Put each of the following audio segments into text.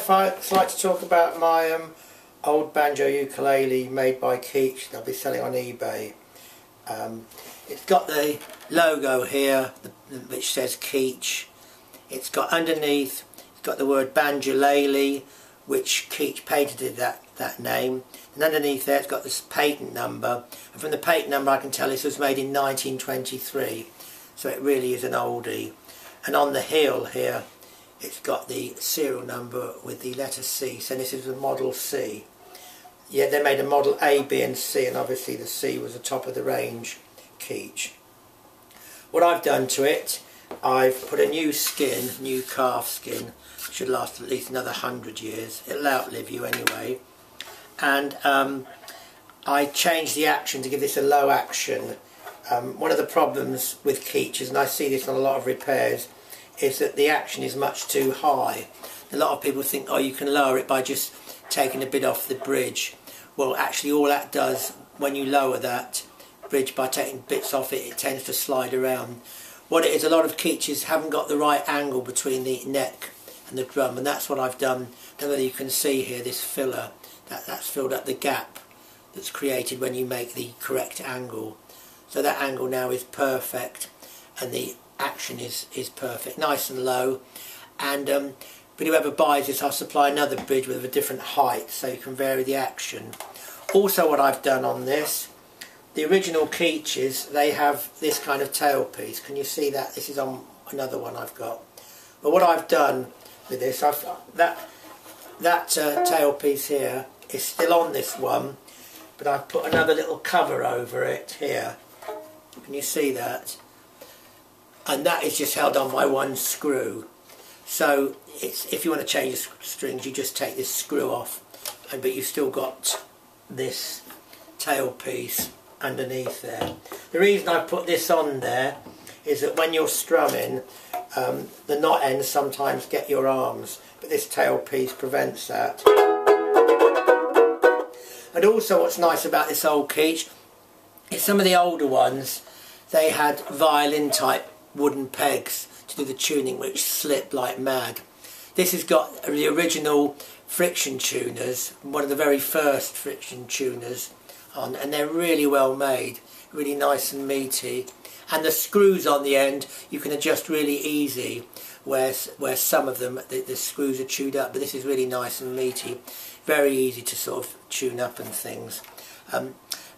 like to talk about my old banjo ukulele made by Keech that I'll be selling on eBay. It's got the logo here which says Keech. It's got underneath, it's got the word banjolele, which Keech patented that name, and underneath there it's got this patent number, and from the patent number I can tell this was made in 1923, so it really is an oldie. And on the heel here it's got the serial number with the letter C, so this is a Model C. Yeah, they made a Model A, B and C, and obviously the C was the top of the range Keech. What I've done to it, I've put a new skin, new calf skin, should last at least another 100 years, it'll outlive you anyway, and I changed the action to give this a low action. One of the problems with Keech is, and I see this on a lot of repairs, is that the action is much too high. A lot of people think, oh, you can lower it by just taking a bit off the bridge. Well, actually all that does, when you lower that bridge by taking bits off it, it tends to slide around. What it is, a lot of Keeches haven't got the right angle between the neck and the drum, and that's what I've done. I don't know whether you can see here this filler, that's filled up the gap that's created when you make the correct angle. So that angle now is perfect, and the action is perfect, nice and low. And but whoever buys this, I'll supply another bridge with a different height so you can vary the action. Also, what I've done on this, the original Keeches, they have this kind of tailpiece. Can you see that? This is on another one I've got. But what I've done with this, that tailpiece here is still on this one, but I've put another little cover over it here. Can you see that? And that is just held on by one screw. So if you want to change the strings, you just take this screw off, but you've still got this tailpiece underneath there. The reason I put this on there is that when you're strumming, the knot ends sometimes get your arms, but this tailpiece prevents that. And also what's nice about this old Keech is some of the older ones, they had violin type wooden pegs to do the tuning, which slip like mad. This has got the original friction tuners, one of the very first friction tuners on, and they're really well made, really nice and meaty. And the screws on the end you can adjust really easy, where some of them the screws are chewed up, but this is really nice and meaty, very easy to sort of tune up and things.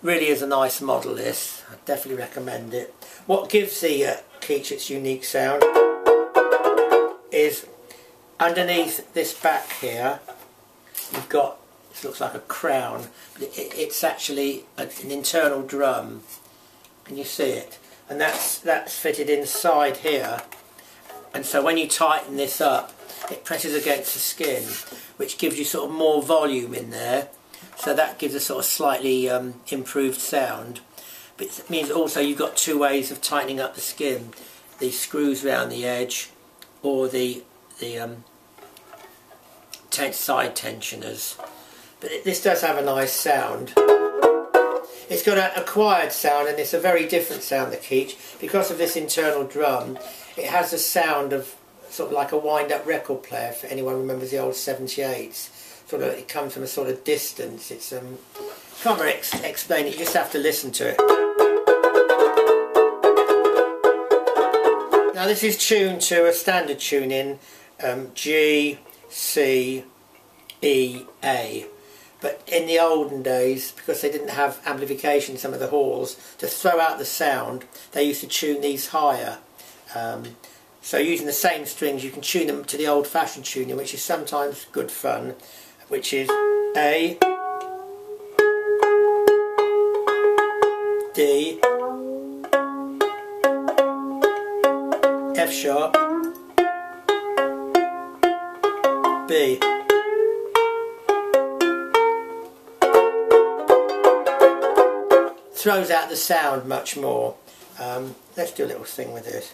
Really is a nice model, this. I definitely recommend it. What gives the Keech its unique sound is underneath this back here you've got, this looks like a crown, but it's actually an internal drum. Can you see it? And that's fitted inside here, and so when you tighten this up it presses against the skin, which gives you sort of more volume in there, so that gives a sort of slightly improved sound. But it means also you've got two ways of tightening up the skin: the screws around the edge, or the side tensioners. But this does have a nice sound. It's got an acquired sound, and it's a very different sound, the Keech. Because of this internal drum, it has the sound of sort of like a wind-up record player, if anyone remembers the old 78s. Sort of, it comes from a sort of distance. It's can't really explain it, you just have to listen to it. Now this is tuned to a standard tuning, G, C, E, A. But in the olden days, because they didn't have amplification in some of the halls, to throw out the sound, they used to tune these higher. So using the same strings, you can tune them to the old-fashioned tuning, which is sometimes good fun, which is A, D, F sharp, B. Throws out the sound much more. Let's do a little thing with this.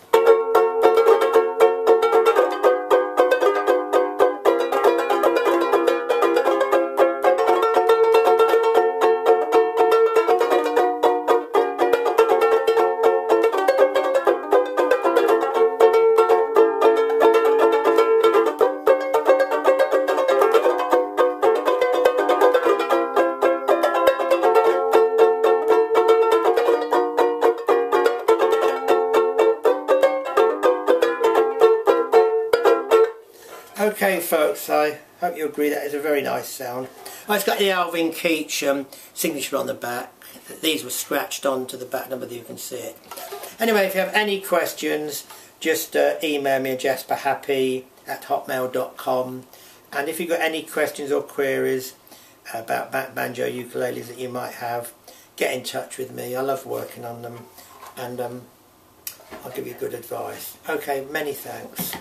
Okay folks, I hope you agree that is a very nice sound. Oh, it's got the Alvin Keech signature on the back. These were scratched onto the back, whether you can see it. Anyway, if you have any questions, just email me at jasperhappy@hotmail.com, and if you've got any questions or queries about banjo ukuleles that you might have, get in touch with me. I love working on them, and I'll give you good advice. Okay, many thanks.